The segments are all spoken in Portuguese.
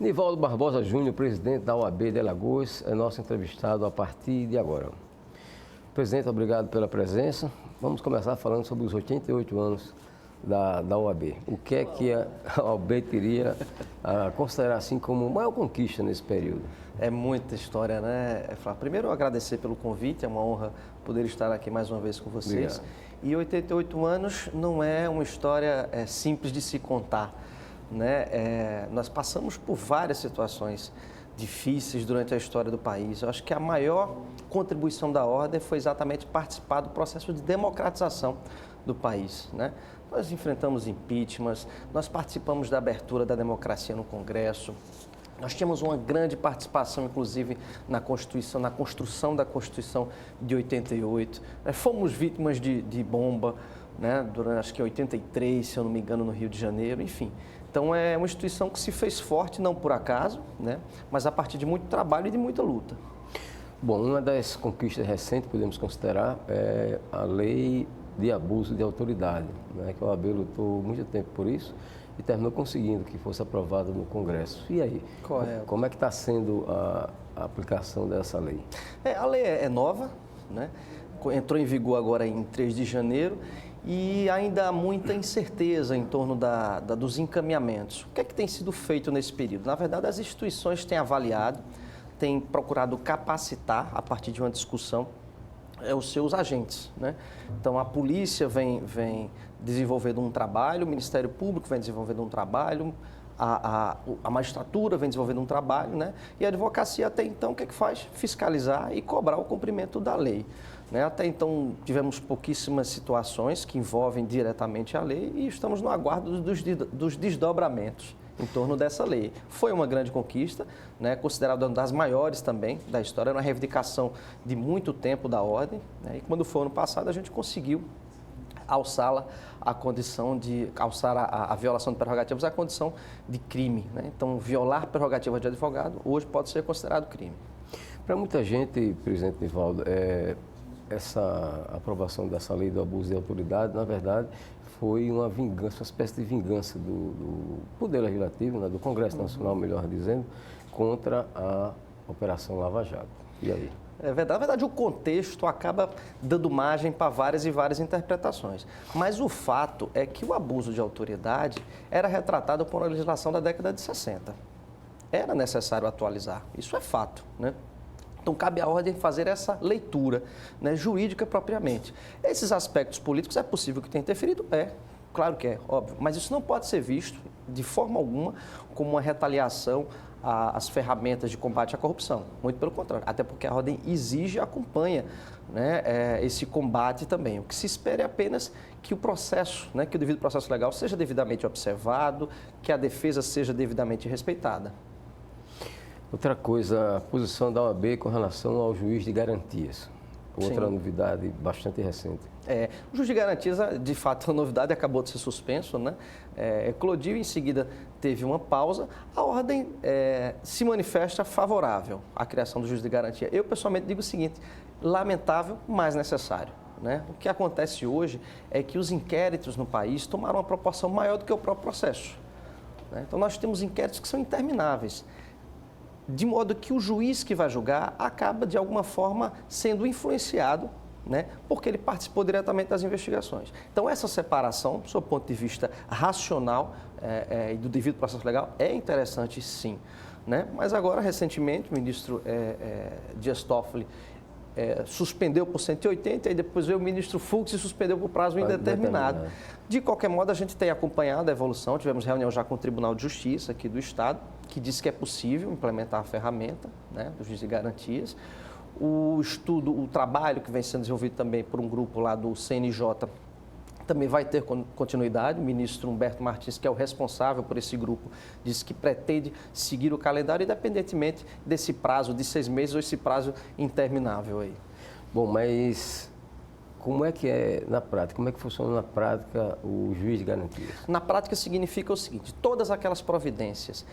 Nivaldo Barbosa Júnior, presidente da OAB de Alagoas, é nosso entrevistado a partir de agora. Presidente, obrigado pela presença. Vamos começar falando sobre os 88 anos da OAB. O que é que a OAB teria a considerar assim como maior conquista nesse período? É muita história, né, Flávio? Primeiro, eu agradecer pelo convite, é uma honra poder estar aqui mais uma vez com vocês. Obrigado. E 88 anos não é uma história simples de se contar, né? Nós passamos por várias situações difíceis durante a história do país. Eu acho que a maior contribuição da Ordem foi exatamente participar do processo de democratização do país, né? Nós enfrentamos impeachments, nós participamos da abertura da democracia no Congresso. Nós tínhamos uma grande participação, inclusive, na Constituição, na construção da Constituição de 88. Fomos vítimas de bomba, né, durante, acho que 83, se eu não me engano, no Rio de Janeiro, enfim. Então, é uma instituição que se fez forte, não por acaso, né, mas a partir de muito trabalho e de muita luta. Bom, uma das conquistas recentes, podemos considerar, é a lei de abuso de autoridade, né, que a OAB lutou muito tempo por isso e terminou conseguindo que fosse aprovada no Congresso. E aí? Correto. Como é que está sendo a aplicação dessa lei? A lei é nova, né? Entrou em vigor agora em 3 de janeiro e ainda há muita incerteza em torno dos encaminhamentos. O que é que tem sido feito nesse período? Na verdade, as instituições têm avaliado, têm procurado capacitar, a partir de uma discussão, os seus agentes, né? Então, a polícia vem desenvolvendo um trabalho, o Ministério Público vem desenvolvendo um trabalho, a magistratura vem desenvolvendo um trabalho, né? E a advocacia, até então, o que é que faz? Fiscalizar e cobrar o cumprimento da lei, né? Até então, tivemos pouquíssimas situações que envolvem diretamente a lei e estamos no aguardo dos desdobramentos em torno dessa lei. Foi uma grande conquista, né, considerada uma das maiores também da história, era uma reivindicação de muito tempo da Ordem, né, e quando foi ano passado a gente conseguiu alçá-la à condição de, alçar a violação de prerrogativas à condição de crime, né? Então, violar prerrogativas de advogado hoje pode ser considerado crime. Para muita gente, presidente Nivaldo, essa aprovação dessa lei do abuso de autoridade, na verdade, foi uma vingança, uma espécie de vingança do Poder Legislativo, né, do Congresso Nacional, melhor dizendo, contra a Operação Lava Jato. E aí? Na verdade, o contexto acaba dando margem para várias e várias interpretações. Mas o fato é que o abuso de autoridade era retratado por uma legislação da década de 60. Era necessário atualizar, isso é fato, né? Então, cabe à Ordem fazer essa leitura, né, jurídica propriamente. Esses aspectos políticos é possível que tenha interferido? Claro que é, óbvio. Mas isso não pode ser visto, de forma alguma, como uma retaliação às ferramentas de combate à corrupção. Muito pelo contrário, até porque a Ordem exige e acompanha, né, esse combate também. O que se espera é apenas que o processo, né, que o devido processo legal seja devidamente observado, que a defesa seja devidamente respeitada. Outra coisa, a posição da OAB com relação ao juiz de garantias. Outra Sim. Novidade bastante recente. O juiz de garantias, de fato, a novidade acabou de ser suspenso, né? Eclodiu, em seguida teve uma pausa. A Ordem se manifesta favorável à criação do juiz de garantia. Eu, pessoalmente, digo o seguinte, lamentável, mas necessário, né? O que acontece hoje é que os inquéritos no país tomaram uma proporção maior do que o próprio processo, né? Então, nós temos inquéritos que são intermináveis, de modo que o juiz que vai julgar acaba, de alguma forma, sendo influenciado, né, porque ele participou diretamente das investigações. Então, essa separação, do seu ponto de vista racional e do devido processo legal, é interessante, sim, né? Mas agora, recentemente, o ministro Dias Toffoli suspendeu por 180 e depois veio o ministro Fux e suspendeu por prazo indeterminado. De qualquer modo, a gente tem acompanhado a evolução, tivemos reunião já com o Tribunal de Justiça aqui do Estado, que disse que é possível implementar a ferramenta, né, do juiz de garantias. O trabalho que vem sendo desenvolvido também por um grupo lá do CNJ também vai ter continuidade. O ministro Humberto Martins, que é o responsável por esse grupo, disse que pretende seguir o calendário, independentemente desse prazo de 6 meses ou esse prazo interminável aí. Bom, mas como é que é na prática? Como é que funciona na prática o juiz de garantias? Na prática significa o seguinte, todas aquelas providências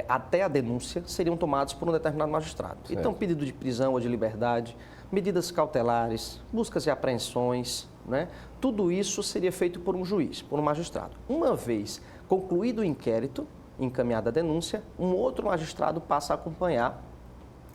até a denúncia seriam tomadas por um determinado magistrado. Certo. Então, pedido de prisão ou de liberdade, medidas cautelares, buscas e apreensões, né? Tudo isso seria feito por um juiz, por um magistrado. Uma vez concluído o inquérito, encaminhada a denúncia, um outro magistrado passa a acompanhar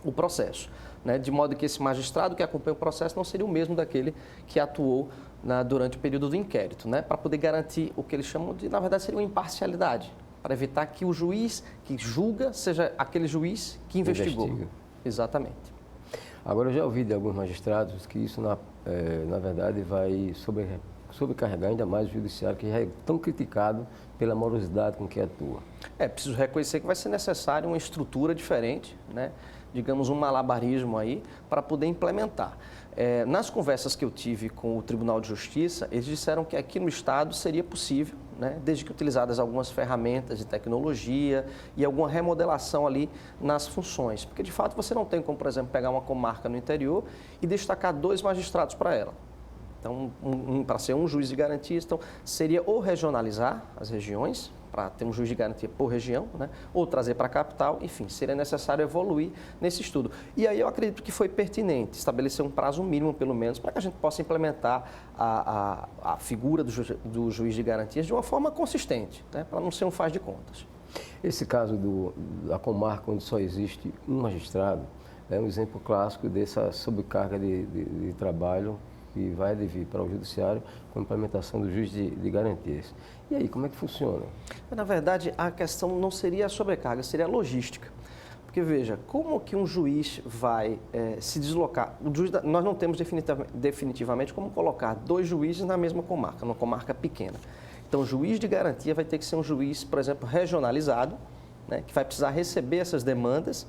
o processo, né? De modo que esse magistrado que acompanha o processo não seria o mesmo daquele que atuou durante o período do inquérito, né? Para poder garantir o que eles chamam de, na verdade, seria uma imparcialidade, para evitar que o juiz que julga seja aquele juiz que investigou. Investiga. Exatamente. Agora, eu já ouvi de alguns magistrados que isso, na verdade, vai sobrecarregar ainda mais o judiciário, que já é tão criticado pela morosidade com que atua. Preciso reconhecer que vai ser necessário uma estrutura diferente, né? Digamos, um malabarismo aí, para poder implementar. Nas conversas que eu tive com o Tribunal de Justiça, eles disseram que aqui no Estado seria possível, né? Desde que utilizadas algumas ferramentas de tecnologia e alguma remodelação ali nas funções. Porque, de fato, você não tem como, por exemplo, pegar uma comarca no interior e destacar 2 magistrados para ela. Então, para ser um juiz de garantias, então, seria ou regionalizar as regiões, para ter um juiz de garantia por região, né? Ou trazer para a capital, enfim, seria necessário evoluir nesse estudo. E aí eu acredito que foi pertinente estabelecer um prazo mínimo, pelo menos, para que a gente possa implementar a figura do juiz de garantias de uma forma consistente, né? Para não ser um faz de contas. Esse caso da comarca onde só existe um magistrado é um exemplo clássico dessa sobrecarga de trabalho que vai vir para o judiciário com a implementação do juiz de garantias. E aí, como é que funciona? Na verdade, a questão não seria a sobrecarga, seria a logística. Porque, veja, como que um juiz vai se deslocar? Nós não temos definitivamente como colocar 2 juízes na mesma comarca, numa comarca pequena. Então, o juiz de garantia vai ter que ser um juiz, por exemplo, regionalizado, né, que vai precisar receber essas demandas,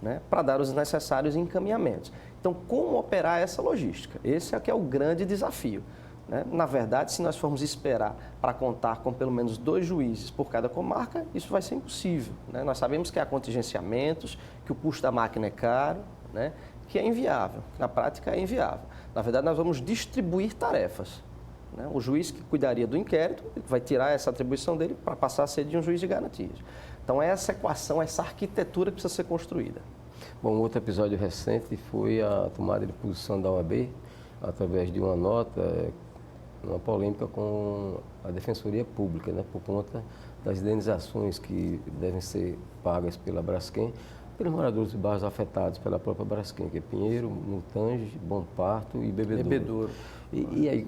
né, para dar os necessários encaminhamentos. Então, como operar essa logística? Esse é que é o grande desafio, né? Na verdade, se nós formos esperar para contar com pelo menos 2 juízes por cada comarca, isso vai ser impossível, né? Nós sabemos que há contingenciamentos, que o custo da máquina é caro, né? Que é inviável, que na prática é inviável. Na verdade, nós vamos distribuir tarefas, né? O juiz que cuidaria do inquérito vai tirar essa atribuição dele para passar a ser de um juiz de garantias. Então, essa equação, essa arquitetura que precisa ser construída. Bom, outro episódio recente foi a tomada de posição da OAB, através de uma nota, uma polêmica com a Defensoria Pública, né, por conta das indenizações que devem ser pagas pela Braskem, pelos moradores de bairros afetados pela própria Braskem, que é Pinheiro, Montange, Bom Parto e Bebedouro. E aí,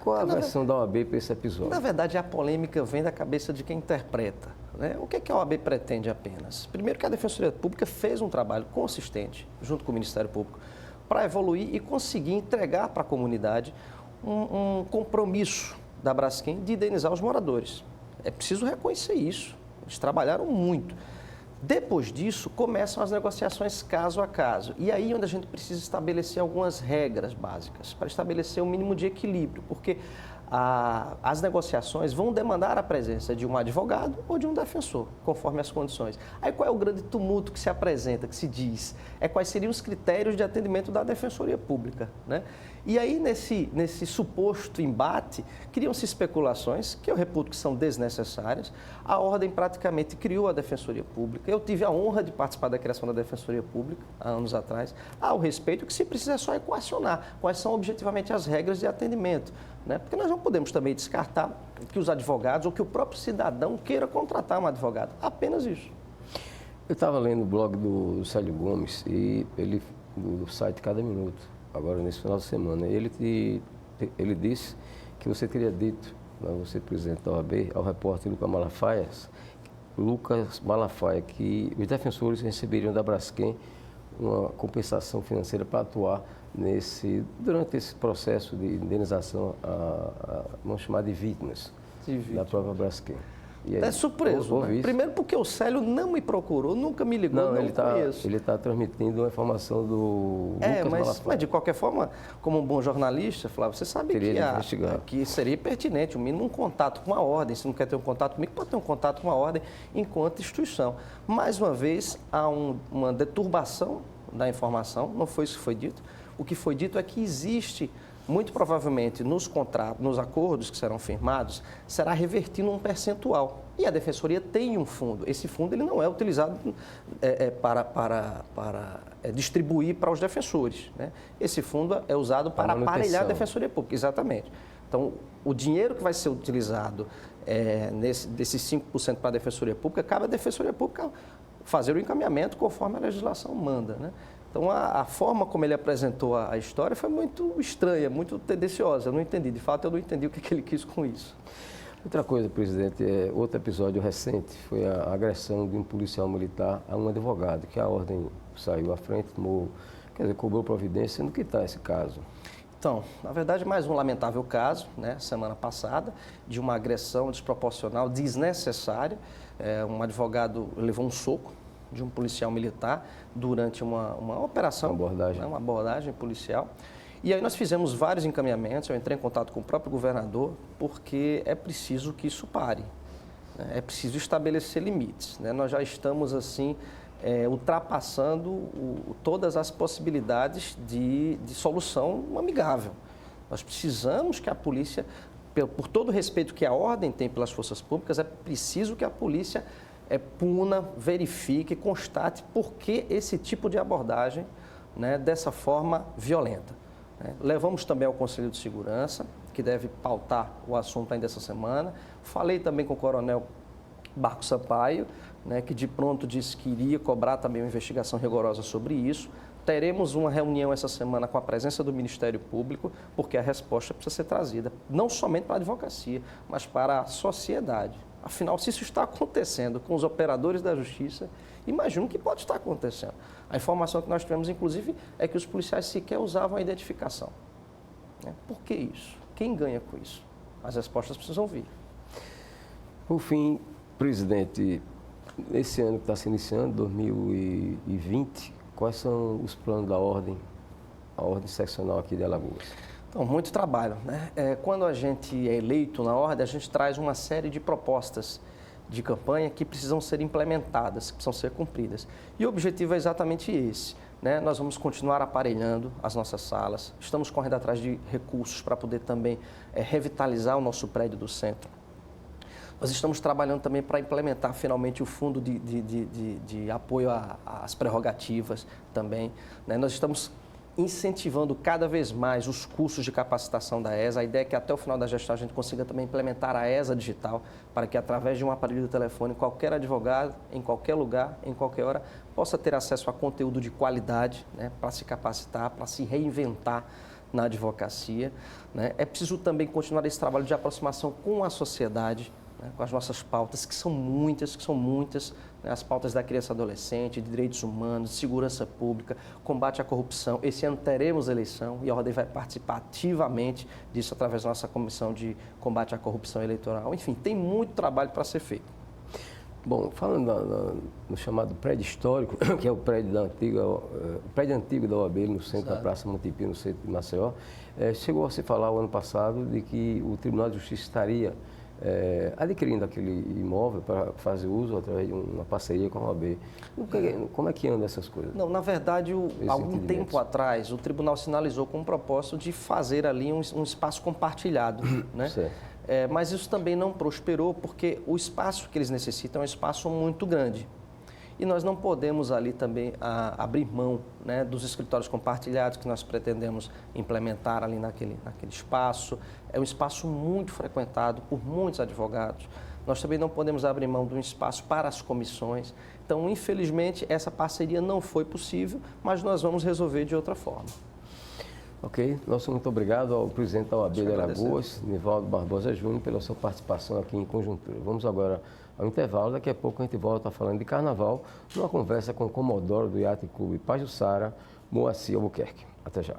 qual a versão da OAB para esse episódio? Na verdade, a polêmica vem da cabeça de quem interpreta, né? O que é que a OAB pretende apenas? Primeiro que a Defensoria Pública fez um trabalho consistente, junto com o Ministério Público, para evoluir e conseguir entregar para a comunidade um compromisso da Braskem de indenizar os moradores. É preciso reconhecer isso. Eles trabalharam muito. Depois disso, começam as negociações caso a caso. E aí onde a gente precisa estabelecer algumas regras básicas para estabelecer um mínimo de equilíbrio, porque as negociações vão demandar a presença de um advogado ou de um defensor, conforme as condições. Aí qual é o grande tumulto que se apresenta, que se diz? Quais seriam os critérios de atendimento da Defensoria Pública, né? E aí, nesse suposto embate, criam-se especulações, que eu reputo que são desnecessárias. A Ordem praticamente criou a Defensoria Pública. Eu tive a honra de participar da criação da Defensoria Pública, há anos atrás. Ao respeito, o que se precisa é só equacionar quais são objetivamente as regras de atendimento, né? Porque nós não podemos também descartar que os advogados ou que o próprio cidadão queira contratar um advogado. Apenas isso. Eu estava lendo o blog do Célio Gomes, e do site Cada Minuto, agora nesse final de semana. Ele disse que você teria dito, você presidente da OAB, ao repórter Lucas Malafaia, que os defensores receberiam da Braskem uma compensação financeira para atuar durante esse processo de indenização, vamos chamar de vítimas da própria Braskem. É surpreso, né? Primeiro porque o Célio não me procurou, nunca me ligou, não conheço. Ele está transmitindo uma informação do Lucas Malafaia. Mas de qualquer forma, como um bom jornalista, Flávio, você sabe que seria pertinente, o mínimo um contato com a ordem. Se não quer ter um contato comigo, pode ter um contato com a ordem enquanto instituição. Mais uma vez, há uma deturbação da informação, não foi isso que foi dito. O que foi dito é que existe, muito provavelmente, nos contratos, nos acordos que serão firmados, será revertido um percentual. E a Defensoria tem um fundo. Esse fundo ele não é utilizado para distribuir para os defensores, né? Esse fundo é usado para aparelhar a Defensoria Pública, exatamente. Então, o dinheiro que vai ser utilizado desses 5% para a Defensoria Pública, cabe à Defensoria Pública fazer o encaminhamento conforme a legislação manda, né? Então, a forma como ele apresentou a história foi muito estranha, muito tendenciosa. Eu não entendi, de fato, eu não entendi o que ele quis com isso. Outra coisa, presidente, outro episódio recente foi a agressão de um policial militar a um advogado, que a ordem saiu à frente, cobrou providência, sendo que está esse caso. Então, na verdade, mais um lamentável caso, né, semana passada, de uma agressão desproporcional, desnecessária. Um advogado levou um soco de um policial militar durante uma operação, uma abordagem policial. E aí nós fizemos vários encaminhamentos, eu entrei em contato com o próprio governador, porque é preciso que isso pare, né? É preciso estabelecer limites, né? Nós já estamos, assim, ultrapassando todas as possibilidades de solução amigável. Nós precisamos que a polícia, por todo o respeito que a ordem tem pelas forças públicas, é preciso que a polícia puna, verifique, constate por que esse tipo de abordagem, né, dessa forma violenta. Levamos também ao Conselho de Segurança, que deve pautar o assunto ainda essa semana. Falei também com o Coronel Barco Sampaio, né, que de pronto disse que iria cobrar também uma investigação rigorosa sobre isso. Teremos uma reunião essa semana com a presença do Ministério Público, porque a resposta precisa ser trazida, não somente para a advocacia, mas para a sociedade. Afinal, se isso está acontecendo com os operadores da justiça, imagino que pode estar acontecendo. A informação que nós tivemos, inclusive, é que os policiais sequer usavam a identificação. Por que isso? Quem ganha com isso? As respostas precisam vir. Por fim, presidente, esse ano que está se iniciando, 2020, quais são os planos da ordem, a ordem seccional aqui de Alagoas? Então, muito trabalho, né? Quando a gente é eleito na ordem, a gente traz uma série de propostas de campanha que precisam ser implementadas, que precisam ser cumpridas. E o objetivo é exatamente esse, né? Nós vamos continuar aparelhando as nossas salas, estamos correndo atrás de recursos para poder também revitalizar o nosso prédio do centro. Nós estamos trabalhando também para implementar finalmente o fundo de apoio às prerrogativas também, né? Nós estamos incentivando cada vez mais os cursos de capacitação da ESA. A ideia é que até o final da gestão a gente consiga também implementar a ESA digital, para que através de um aparelho de telefone, qualquer advogado, em qualquer lugar, em qualquer hora, possa ter acesso a conteúdo de qualidade, né, para se capacitar, para se reinventar na advocacia, né? É preciso também continuar esse trabalho de aproximação com a sociedade, né, com as nossas pautas, que são muitas, né, as pautas da criança e adolescente, de direitos humanos, de segurança pública, combate à corrupção. Esse ano teremos eleição e a ordem vai participar ativamente disso através da nossa comissão de combate à corrupção eleitoral. Enfim, tem muito trabalho para ser feito. Bom, falando no chamado prédio histórico, que é o prédio antigo da OAB, no centro da Praça Montepi, no centro de Maceió, chegou a se falar o ano passado de que o Tribunal de Justiça estaria adquirindo aquele imóvel para fazer uso através de uma parceria com a OAB. Como é que anda essas coisas? Não, na verdade, algum tempo atrás, o tribunal sinalizou com o propósito de fazer ali um espaço compartilhado, né? Certo. Mas isso também não prosperou porque o espaço que eles necessitam é um espaço muito grande. E nós não podemos ali também abrir mão, né, dos escritórios compartilhados que nós pretendemos implementar ali naquele espaço. É um espaço muito frequentado por muitos advogados. Nós também não podemos abrir mão de um espaço para as comissões. Então, infelizmente, essa parceria não foi possível, mas nós vamos resolver de outra forma. Ok, nosso muito obrigado ao presidente da OAB de Alagoas, Nivaldo Barbosa Júnior, pela sua participação aqui em Conjuntura. Vamos agora ao intervalo, daqui a pouco a gente volta falando de carnaval, numa conversa com o Comodoro do Yacht Clube Pajuçara, Moacir Albuquerque. Até já.